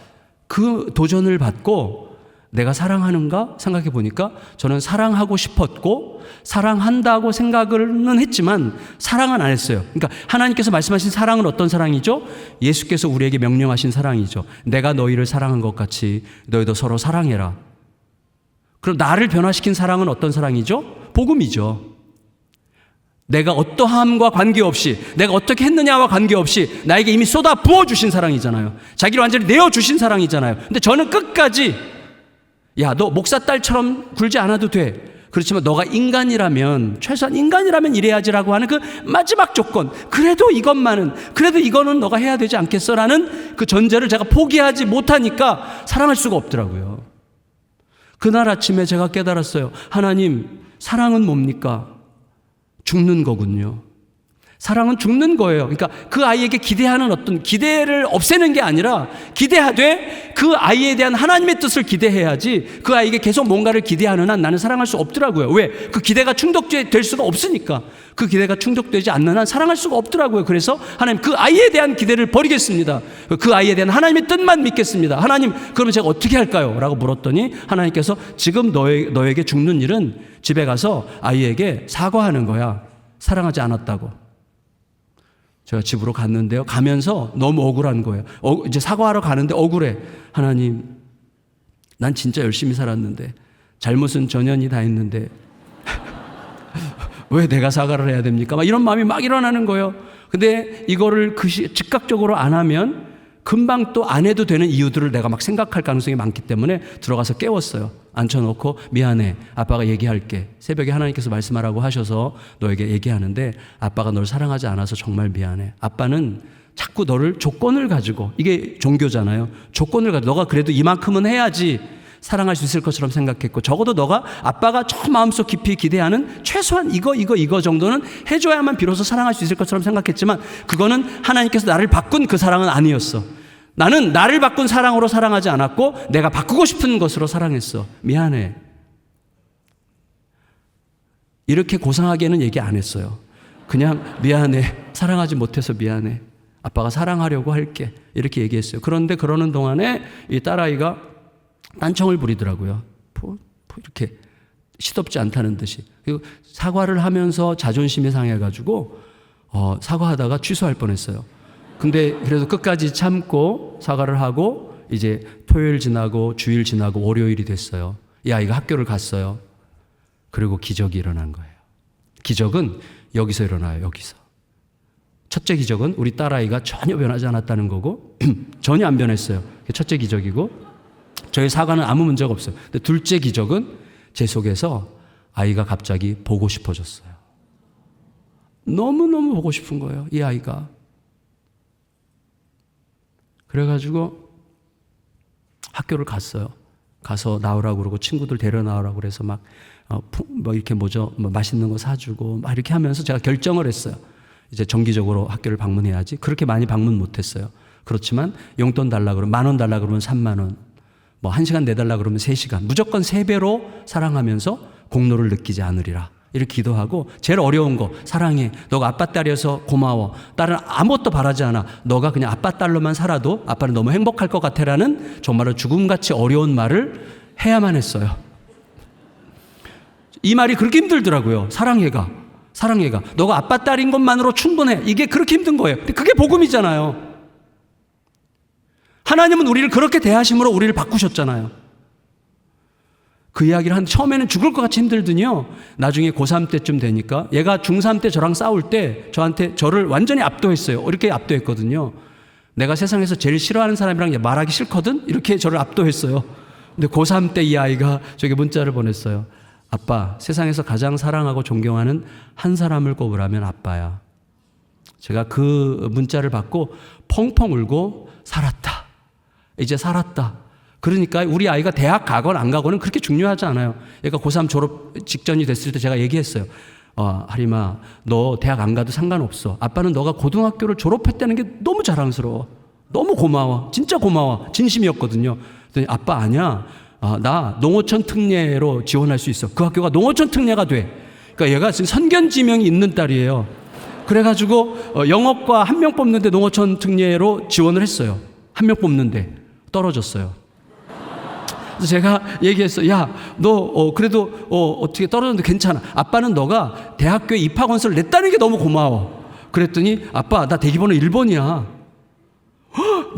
그 도전을 받고 내가 사랑하는가 생각해 보니까 저는 사랑하고 싶었고 사랑한다고 생각은 했지만 사랑은 안 했어요. 그러니까 하나님께서 말씀하신 사랑은 어떤 사랑이죠? 예수께서 우리에게 명령하신 사랑이죠. 내가 너희를 사랑한 것 같이 너희도 서로 사랑해라. 그럼 나를 변화시킨 사랑은 어떤 사랑이죠? 복음이죠. 내가 어떠함과 관계없이 내가 어떻게 했느냐와 관계없이 나에게 이미 쏟아 부어주신 사랑이잖아요. 자기를 완전히 내어주신 사랑이잖아요. 근데 저는 끝까지 야, 너 목사 딸처럼 굴지 않아도 돼. 그렇지만 너가 인간이라면 최소한 인간이라면 이래야지라고 하는 그 마지막 조건, 그래도 이거는 너가 해야 되지 않겠어라는 그 전제를 제가 포기하지 못하니까 사랑할 수가 없더라고요. 그날 아침에 제가 깨달았어요. 하나님, 사랑은 뭡니까? 죽는 거군요. 사랑은 죽는 거예요. 그러니까 그 아이에게 기대하는 어떤 기대를 없애는 게 아니라 기대하되 그 아이에 대한 하나님의 뜻을 기대해야지 그 아이에게 계속 뭔가를 기대하는 한 나는 사랑할 수 없더라고요. 왜? 그 기대가 충족될 수가 없으니까. 그 기대가 충족되지 않는 한 사랑할 수가 없더라고요. 그래서 하나님, 그 아이에 대한 기대를 버리겠습니다. 그 아이에 대한 하나님의 뜻만 믿겠습니다. 하나님, 그러면 제가 어떻게 할까요? 라고 물었더니 하나님께서 지금 너에게 죽는 일은 집에 가서 아이에게 사과하는 거야. 사랑하지 않았다고. 제가 집으로 갔는데요. 가면서 너무 억울한 거예요. 이제 사과하러 가는데 억울해. 하나님, 난 진짜 열심히 살았는데, 잘못은 전현이 다 했는데 왜 내가 사과를 해야 됩니까? 막 이런 마음이 막 일어나는 거예요. 근데 이거를 즉각적으로 안 하면 금방 또 안 해도 되는 이유들을 내가 막 생각할 가능성이 많기 때문에 들어가서 깨웠어요. 앉혀놓고 미안해. 아빠가 얘기할게. 새벽에 하나님께서 말씀하라고 하셔서 너에게 얘기하는데 아빠가 널 사랑하지 않아서 정말 미안해. 아빠는 자꾸 너를 조건을 가지고, 이게 종교잖아요. 조건을 가지고 너가 그래도 이만큼은 해야지 사랑할 수 있을 것처럼 생각했고, 적어도 너가 아빠가 저 마음속 깊이 기대하는 최소한 이거 정도는 해줘야만 비로소 사랑할 수 있을 것처럼 생각했지만, 그거는 하나님께서 나를 바꾼 그 사랑은 아니었어. 나는 나를 바꾼 사랑으로 사랑하지 않았고 내가 바꾸고 싶은 것으로 사랑했어. 미안해. 이렇게 고상하게는 얘기 안 했어요. 그냥 미안해. 사랑하지 못해서 미안해. 아빠가 사랑하려고 할게. 이렇게 얘기했어요. 그런데 그러는 동안에 이 딸아이가 딴청을 부리더라고요. 이렇게 시덥지 않다는 듯이. 그리고 사과를 하면서 자존심이 상해가지고 사과하다가 취소할 뻔했어요. 근데 그래도 끝까지 참고 사과를 하고 이제 토요일 지나고 주일 지나고 월요일이 됐어요. 이 아이가 학교를 갔어요. 그리고 기적이 일어난 거예요. 기적은 여기서 일어나요. 여기서. 첫째 기적은 우리 딸아이가 전혀 변하지 않았다는 거고 전혀 안 변했어요. 그게 첫째 기적이고, 저희 사과는 아무 문제가 없어요. 근데 둘째 기적은 제 속에서 아이가 갑자기 보고 싶어졌어요. 너무너무 보고 싶은 거예요. 이 아이가. 그래가지고 학교를 갔어요. 가서 나오라고 그러고 친구들 데려 나오라고 그래서 막 이렇게 맛있는 거 사주고 막 이렇게 하면서 제가 결정을 했어요. 이제 정기적으로 학교를 방문해야지. 그렇게 많이 방문 못했어요. 그렇지만 용돈 달라 그러면 10,000원 달라 그러면 30,000원, 1시간 내달라 그러면 3시간, 무조건 3배로 사랑하면서 공로를 느끼지 않으리라. 이렇게 기도하고, 제일 어려운 거, 사랑해. 너가 아빠 딸이어서 고마워. 딸은 아무것도 바라지 않아. 너가 그냥 아빠 딸로만 살아도 아빠는 너무 행복할 것 같아라는 정말로 죽음같이 어려운 말을 해야만 했어요. 이 말이 그렇게 힘들더라고요. 사랑해가. 너가 아빠 딸인 것만으로 충분해. 이게 그렇게 힘든 거예요. 근데 그게 복음이잖아요. 하나님은 우리를 그렇게 대하심으로 우리를 바꾸셨잖아요. 그 이야기를 하는데 처음에는 죽을 것 같이 힘들더니요, 나중에 고3 때쯤 되니까, 얘가 중3 때 저랑 싸울 때 저를 완전히 압도했어요. 이렇게 압도했거든요. 내가 세상에서 제일 싫어하는 사람이랑 말하기 싫거든? 이렇게 저를 압도했어요. 근데 고3 때 이 아이가 저에게 문자를 보냈어요. 아빠, 세상에서 가장 사랑하고 존경하는 한 사람을 꼽으라면 아빠야. 제가 그 문자를 받고 펑펑 울고 살았다. 이제 살았다. 그러니까 우리 아이가 대학 가건 안 가고는 그렇게 중요하지 않아요. 얘가 고3 졸업 직전이 됐을 때 제가 얘기했어요. 하림아, 너 대학 안 가도 상관없어. 아빠는 너가 고등학교를 졸업했다는 게 너무 자랑스러워. 너무 고마워. 진짜 고마워. 진심이었거든요. 그랬더니 아빠 아니야. 나 농어촌 특례로 지원할 수 있어. 그 학교가 농어촌 특례가 돼. 그러니까 얘가 지금 선견지명이 있는 딸이에요. 그래가지고 영어과 한 명 뽑는데 농어촌 특례로 지원을 했어요. 한 명 뽑는데 떨어졌어요. 그래서 제가 얘기했어요. 야, 너 그래도 어떻게 떨어졌는데 괜찮아. 아빠는 너가 대학교에 입학 원서를 냈다는 게 너무 고마워. 그랬더니 아빠, 나 대기번호 1번이야.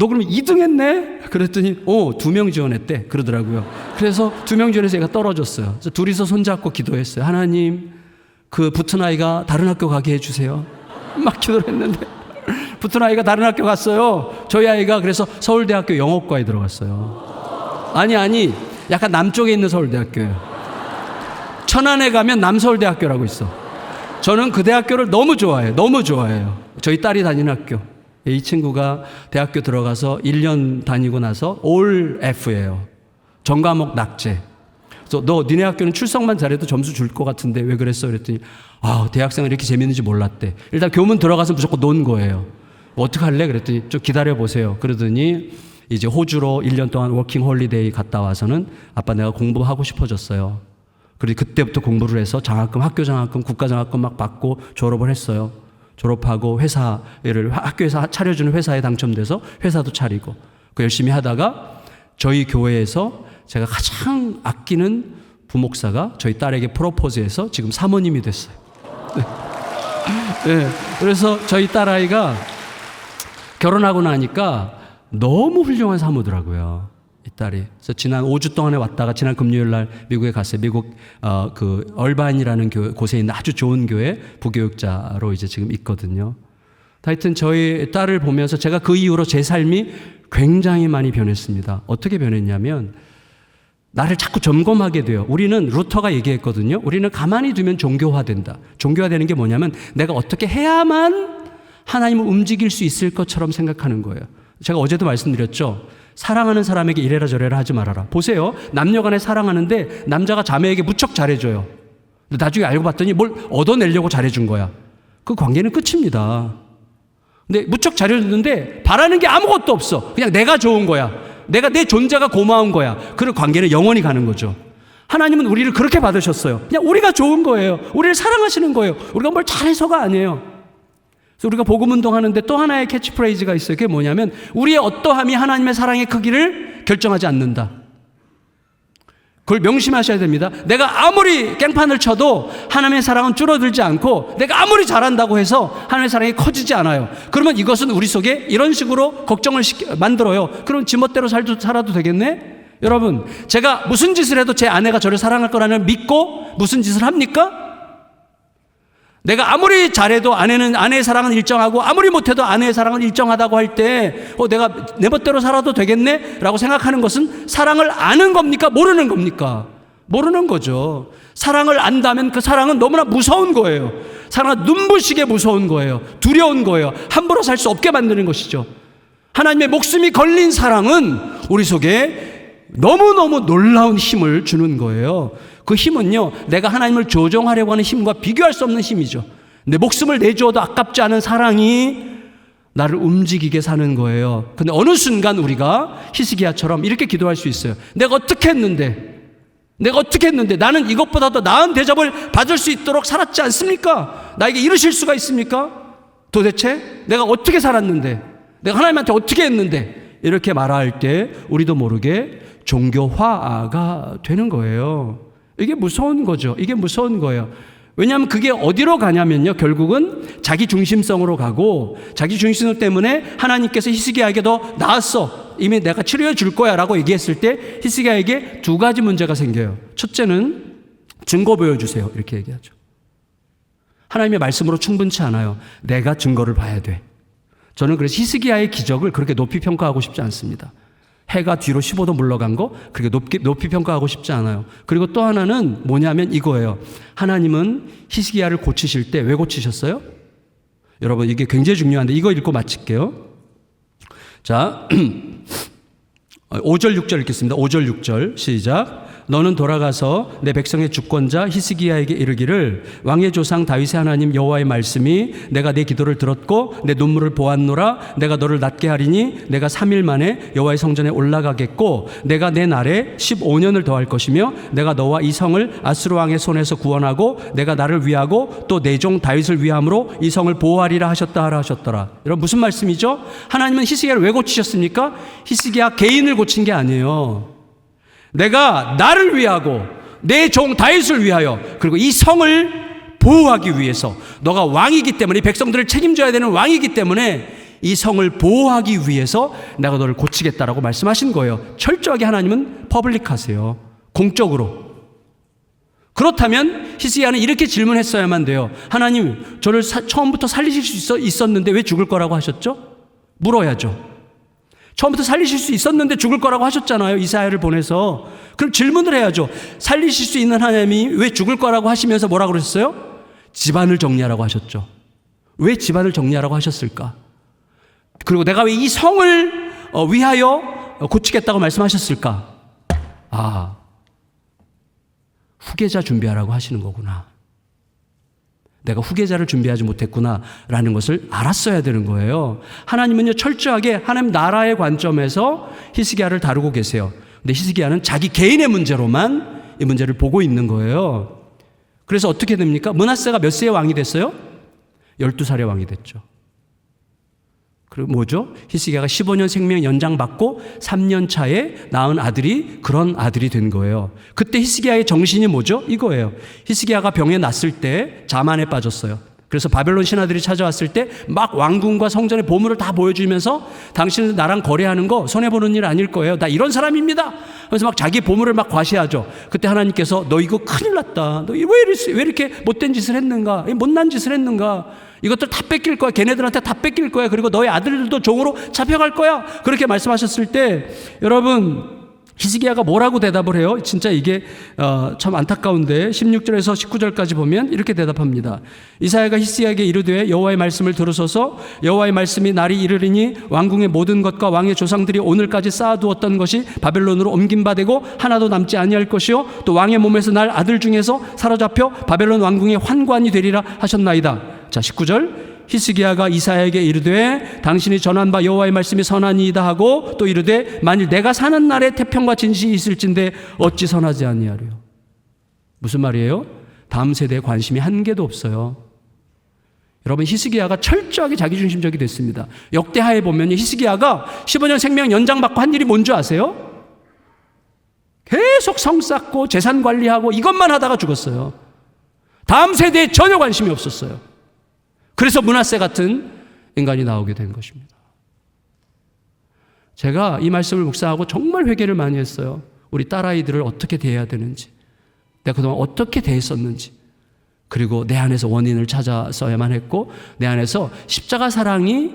너 그럼 2등 했네? 그랬더니 2명 지원했대. 그러더라고요. 그래서 2명 지원해서 얘가 떨어졌어요. 그래서 둘이서 손잡고 기도했어요. 하나님, 그 붙은 아이가 다른 학교 가게 해주세요. 막 기도를 했는데 붙은 아이가 다른 학교 갔어요. 저희 아이가 그래서 서울대학교 영어과에 들어갔어요. 아니, 약간 남쪽에 있는 서울대학교예요. 천안에 가면 남서울대학교라고 있어. 저는 그 대학교를 너무 좋아해요. 저희 딸이 다니는 학교. 이 친구가 대학교 들어가서 1년 다니고 나서 올 F예요. 전과목 낙제. 그래서 너 니네 학교는 출석만 잘해도 점수 줄 것 같은데 왜 그랬어? 그랬더니 대학생은 이렇게 재밌는지 몰랐대. 일단 교문 들어가서 무조건 논 거예요. 어떡할래? 그랬더니 좀 기다려보세요. 그러더니 이제 호주로 1년 동안 워킹 홀리데이 갔다 와서는 아빠 내가 공부하고 싶어졌어요. 그리고 그때부터 공부를 해서 장학금, 학교 장학금, 국가 장학금 막 받고 졸업을 했어요. 졸업하고 학교에서 차려주는 회사에 당첨돼서 회사도 차리고 그 열심히 하다가 저희 교회에서 제가 가장 아끼는 부목사가 저희 딸에게 프로포즈해서 지금 사모님이 됐어요. 네. 그래서 저희 딸아이가 결혼하고 나니까 너무 훌륭한 사모더라고요. 이 딸이. 그래서 지난 5주 동안에 왔다가 지난 금요일 날 미국에 갔어요. 미국 그 얼바인이라는 곳에 있는 아주 좋은 교회 부교육자로 이제 지금 있거든요. 하여튼 저희 딸을 보면서 제가 그 이후로 제 삶이 굉장히 많이 변했습니다. 어떻게 변했냐면 나를 자꾸 점검하게 돼요. 우리는 루터가 얘기했거든요. 우리는 가만히 두면 종교화된다. 종교화되는 게 뭐냐면 내가 어떻게 해야만 하나님을 움직일 수 있을 것처럼 생각하는 거예요. 제가 어제도 말씀드렸죠. 사랑하는 사람에게 이래라 저래라 하지 말아라. 보세요. 남녀 간에 사랑하는데 남자가 자매에게 무척 잘해줘요. 근데 나중에 알고 봤더니 뭘 얻어내려고 잘해준 거야. 그 관계는 끝입니다. 근데 무척 잘해줬는데 바라는 게 아무것도 없어. 그냥 내가 좋은 거야. 내 존재가 고마운 거야. 그런 관계는 영원히 가는 거죠. 하나님은 우리를 그렇게 받으셨어요. 그냥 우리가 좋은 거예요. 우리를 사랑하시는 거예요. 우리가 뭘 잘해서가 아니에요. 그래서 우리가 복음 운동하는데 또 하나의 캐치프레이즈가 있어요. 그게 뭐냐면 우리의 어떠함이 하나님의 사랑의 크기를 결정하지 않는다. 그걸 명심하셔야 됩니다. 내가 아무리 깽판을 쳐도 하나님의 사랑은 줄어들지 않고 내가 아무리 잘한다고 해서 하나님의 사랑이 커지지 않아요. 그러면 이것은 우리 속에 이런 식으로 걱정을 만들어요. 그럼 지멋대로 살아도 되겠네? 여러분, 제가 무슨 짓을 해도 제 아내가 저를 사랑할 거라는 믿고 무슨 짓을 합니까? 내가 아무리 잘해도 아내의 사랑은 일정하고 아무리 못해도 아내의 사랑은 일정하다고 할 때 내가 내 멋대로 살아도 되겠네? 라고 생각하는 것은 사랑을 아는 겁니까? 모르는 겁니까? 모르는 거죠. 사랑을 안다면 그 사랑은 너무나 무서운 거예요. 사랑은 눈부시게 무서운 거예요. 두려운 거예요. 함부로 살 수 없게 만드는 것이죠. 하나님의 목숨이 걸린 사랑은 우리 속에 너무너무 놀라운 힘을 주는 거예요. 그 힘은요, 내가 하나님을 조종하려고 하는 힘과 비교할 수 없는 힘이죠. 내 목숨을 내주어도 아깝지 않은 사랑이 나를 움직이게 사는 거예요. 근데 어느 순간 우리가 히스기야처럼 이렇게 기도할 수 있어요. 내가 어떻게 했는데 나는 이것보다도 나은 대접을 받을 수 있도록 살았지 않습니까? 나에게 이러실 수가 있습니까? 도대체 내가 어떻게 살았는데, 내가 하나님한테 어떻게 했는데, 이렇게 말할 때 우리도 모르게 종교화가 되는 거예요. 이게 무서운 거죠. 이게 무서운 거예요. 왜냐하면 그게 어디로 가냐면요, 결국은 자기 중심성으로 가고, 자기 중심성 때문에 하나님께서 히스기야에게도 나았어, 이미 내가 치료해 줄 거야 라고 얘기했을 때 히스기야에게 두 가지 문제가 생겨요. 첫째는 증거 보여주세요, 이렇게 얘기하죠. 하나님의 말씀으로 충분치 않아요. 내가 증거를 봐야 돼. 저는 그래서 히스기야의 기적을 그렇게 높이 평가하고 싶지 않습니다. 해가 뒤로 15도 물러간 거 그렇게 높이 평가하고 싶지 않아요. 그리고 또 하나는 뭐냐면 이거예요. 하나님은 히스기야를 고치실 때 왜 고치셨어요? 여러분, 이게 굉장히 중요한데 이거 읽고 마칠게요. 자, 5절 6절 읽겠습니다. 5절 6절 시작. 너는 돌아가서 내 백성의 주권자 히스기야에게 이르기를 왕의 조상 다윗의 하나님 여호와의 말씀이 내가 내 기도를 들었고 내 눈물을 보았노라. 내가 너를 낫게 하리니 내가 3일 만에 여호와의 성전에 올라가겠고 내가 내 날에 15년을 더할 것이며 내가 너와 이 성을 아수르 왕의 손에서 구원하고 내가 나를 위하고 또 내 종 다윗을 위함으로 이 성을 보호하리라 하셨더라. 여러분, 무슨 말씀이죠? 하나님은 히스기야를 왜 고치셨습니까? 히스기야 개인을 고친 게 아니에요. 내가 나를 위하고 내 종 다윗을 위하여 그리고 이 성을 보호하기 위해서, 너가 왕이기 때문에, 이 백성들을 책임져야 되는 왕이기 때문에 이 성을 보호하기 위해서 내가 너를 고치겠다라고 말씀하신 거예요. 철저하게 하나님은 퍼블릭하세요. 공적으로. 그렇다면 히스기야는 이렇게 질문했어야만 돼요. 하나님, 저를 처음부터 살리실 수 있었는데 왜 죽을 거라고 하셨죠? 물어야죠. 처음부터 살리실 수 있었는데 죽을 거라고 하셨잖아요, 이사야를 보내서. 그럼 질문을 해야죠. 살리실 수 있는 하나님이 왜 죽을 거라고 하시면서 뭐라고 그러셨어요? 집안을 정리하라고 하셨죠. 왜 집안을 정리하라고 하셨을까? 그리고 내가 왜 이 성을 위하여 고치겠다고 말씀하셨을까? 아, 후계자 준비하라고 하시는 거구나. 내가 후계자를 준비하지 못했구나라는 것을 알았어야 되는 거예요. 하나님은요, 철저하게 하나님 나라의 관점에서 히스기야를 다루고 계세요. 근데 히스기야는 자기 개인의 문제로만 이 문제를 보고 있는 거예요. 그래서 어떻게 됩니까? 므낫세가 몇 세의 왕이 됐어요? 12살의 왕이 됐죠. 그리고 뭐죠? 히스기야가 15년 생명 연장받고 3년 차에 낳은 아들이 그런 아들이 된 거예요. 그때 히스기야의 정신이 뭐죠? 이거예요. 히스기야가 병에 났을 때 자만에 빠졌어요. 그래서 바벨론 신하들이 찾아왔을 때 막 왕궁과 성전의 보물을 다 보여주면서 당신은 나랑 거래하는 거 손해보는 일 아닐 거예요. 나 이런 사람입니다. 그래서 막 자기 보물을 막 과시하죠. 그때 하나님께서 너 이거 큰일 났다. 너 왜 이렇게 못된 짓을 했는가? 못난 짓을 했는가? 이것들 다 뺏길 거야. 걔네들한테 다 뺏길 거야. 그리고 너의 아들들도 종으로 잡혀갈 거야. 그렇게 말씀하셨을 때 여러분 히스기야가 뭐라고 대답을 해요? 진짜 이게 참 안타까운데 16절에서 19절까지 보면 이렇게 대답합니다. 이사야가 히스기야에게 이르되 여호와의 말씀을 들으소서. 여호와의 말씀이 날이 이르리니 왕궁의 모든 것과 왕의 조상들이 오늘까지 쌓아두었던 것이 바벨론으로 옮긴 바 되고 하나도 남지 아니할 것이요 또 왕의 몸에서 날 아들 중에서 사로잡혀 바벨론 왕궁의 환관이 되리라 하셨나이다. 자 19절 히스기야가 이사야에게 이르되 당신이 전한 바 여호와의 말씀이 선하니이다 하고 또 이르되 만일 내가 사는 날에 태평과 진실이 있을진데 어찌 선하지 아니하리요. 무슨 말이에요? 다음 세대에 관심이 한 개도 없어요. 여러분 히스기야가 철저하게 자기중심적이 됐습니다. 역대하에 보면 히스기야가 15년 생명 연장받고 한 일이 뭔지 아세요? 계속 성 쌓고 재산 관리하고 이것만 하다가 죽었어요. 다음 세대에 전혀 관심이 없었어요. 그래서 므낫세 같은 인간이 나오게 된 것입니다. 제가 이 말씀을 묵상하고 정말 회개를 많이 했어요. 우리 딸아이들을 어떻게 대해야 되는지, 내가 그동안 어떻게 대했었는지, 그리고 내 안에서 원인을 찾았어야만 했고 내 안에서 십자가 사랑이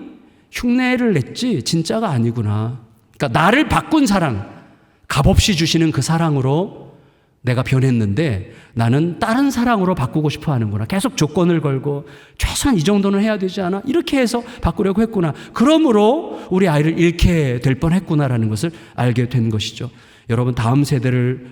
흉내를 냈지 진짜가 아니구나. 그러니까 나를 바꾼 사랑, 값없이 주시는 그 사랑으로 내가 변했는데 나는 다른 사랑으로 바꾸고 싶어 하는구나. 계속 조건을 걸고 최소한 이 정도는 해야 되지 않아? 이렇게 해서 바꾸려고 했구나. 그러므로 우리 아이를 잃게 될 뻔했구나라는 것을 알게 된 것이죠. 여러분 다음 세대를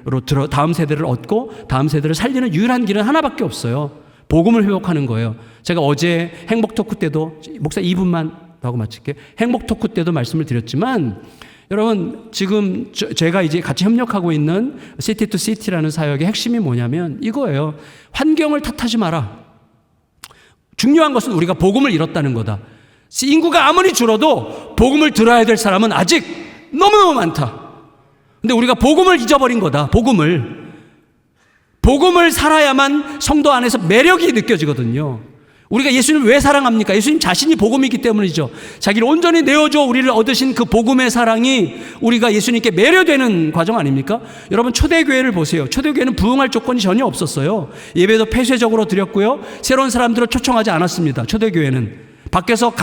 얻고 다음 세대를 살리는 유일한 길은 하나밖에 없어요. 복음을 회복하는 거예요. 제가 어제 행복 토크 때도 목사 2분만 하고 마칠게요. 행복 토크 때도 말씀을 드렸지만 여러분 지금 제가 이제 같이 협력하고 있는 시티 투 시티라는 사역의 핵심이 뭐냐면 이거예요. 환경을 탓하지 마라. 중요한 것은 우리가 복음을 잃었다는 거다. 인구가 아무리 줄어도 복음을 들어야 될 사람은 아직 너무너무 많다. 근데 우리가 복음을 잊어버린 거다. 복음을 살아야만 성도 안에서 매력이 느껴지거든요. 우리가 예수님을 왜 사랑합니까? 예수님 자신이 복음이기 때문이죠. 자기를 온전히 내어줘 우리를 얻으신 그 복음의 사랑이 우리가 예수님께 매료되는 과정 아닙니까? 여러분 초대교회를 보세요. 초대교회는 부흥할 조건이 전혀 없었어요. 예배도 폐쇄적으로 드렸고요. 새로운 사람들을 초청하지 않았습니다. 초대교회는 밖에서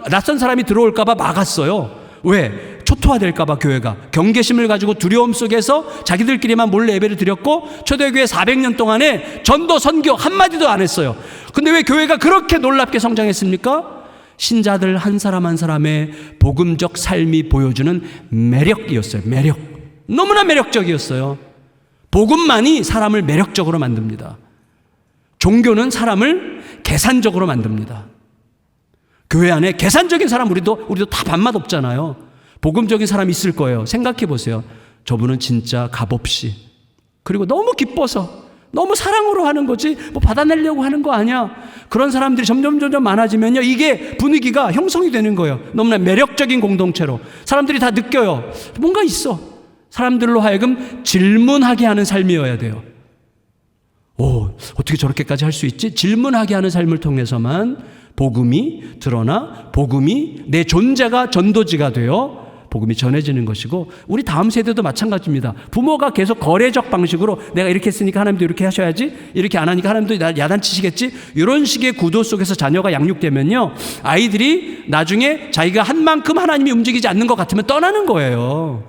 낯선 사람이 들어올까 봐 막았어요. 왜? 초토화될까 봐 교회가 경계심을 가지고 두려움 속에서 자기들끼리만 몰래 예배를 드렸고 초대교회 400년 동안에 전도 선교 한마디도 안 했어요. 근데 왜 교회가 그렇게 놀랍게 성장했습니까? 신자들 한 사람 한 사람의 복음적 삶이 보여주는 매력이었어요. 매력. 너무나 매력적이었어요. 복음만이 사람을 매력적으로 만듭니다. 종교는 사람을 계산적으로 만듭니다. 교회 안에 계산적인 사람 우리도 다 밥맛 없잖아요. 복음적인 사람이 있을 거예요. 생각해 보세요. 저분은 진짜 값없이 그리고 너무 기뻐서 너무 사랑으로 하는 거지 뭐 받아내려고 하는 거 아니야. 그런 사람들이 점점 많아지면요 이게 분위기가 형성이 되는 거예요. 너무나 매력적인 공동체로 사람들이 다 느껴요. 뭔가 있어. 사람들로 하여금 질문하게 하는 삶이어야 돼요. 어떻게 저렇게까지 할 수 있지? 질문하게 하는 삶을 통해서만 복음이 드러나 복음이 내 존재가 전도지가 되어 복음이 전해지는 것이고 우리 다음 세대도 마찬가지입니다. 부모가 계속 거래적 방식으로 내가 이렇게 했으니까 하나님도 이렇게 하셔야지 이렇게 안 하니까 하나님도 야단치시겠지 이런 식의 구도 속에서 자녀가 양육되면요 아이들이 나중에 자기가 한 만큼 하나님이 움직이지 않는 것 같으면 떠나는 거예요.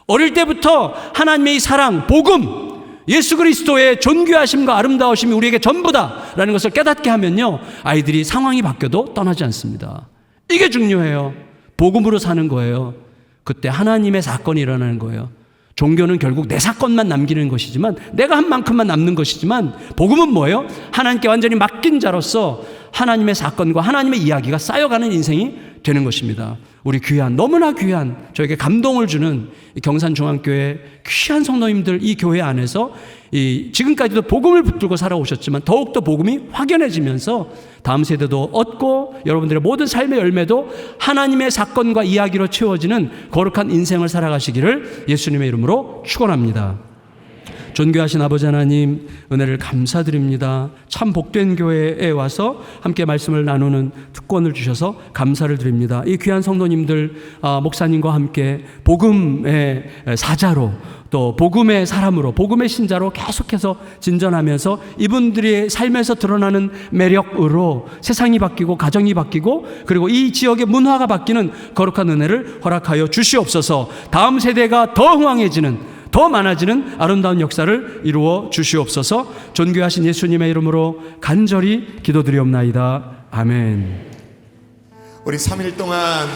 어릴 때부터 하나님의 사랑, 복음 예수 그리스도의 존귀하심과 아름다우심이 우리에게 전부다라는 것을 깨닫게 하면요 아이들이 상황이 바뀌어도 떠나지 않습니다. 이게 중요해요. 복음으로 사는 거예요. 그때 하나님의 사건이 일어나는 거예요. 종교는 결국 내 사건만 남기는 것이지만 내가 한 만큼만 남는 것이지만 복음은 뭐예요? 하나님께 완전히 맡긴 자로서 하나님의 사건과 하나님의 이야기가 쌓여가는 인생이 되는 것입니다. 우리 귀한 너무나 귀한 저에게 감동을 주는 경산중앙교회 귀한 성도님들 이 교회 안에서 지금까지도 복음을 붙들고 살아오셨지만 더욱더 복음이 확연해지면서 다음 세대도 얻고 여러분들의 모든 삶의 열매도 하나님의 사건과 이야기로 채워지는 거룩한 인생을 살아가시기를 예수님의 이름으로 축원합니다. 존귀하신 아버지 하나님, 은혜를 감사드립니다. 참 복된 교회에 와서 함께 말씀을 나누는 특권을 주셔서 감사를 드립니다. 이 귀한 성도님들, 목사님과 함께 복음의 사자로, 또 복음의 사람으로, 복음의 신자로 계속해서 진전하면서 이분들의 삶에서 드러나는 매력으로 세상이 바뀌고 가정이 바뀌고 그리고 이 지역의 문화가 바뀌는 거룩한 은혜를 허락하여 주시옵소서. 다음 세대가 더 흥왕해지는, 더 많아지는 아름다운 역사를 이루어 주시옵소서. 존귀하신 예수님의 이름으로 간절히 기도드리옵나이다. 아멘.
우리 3일 동안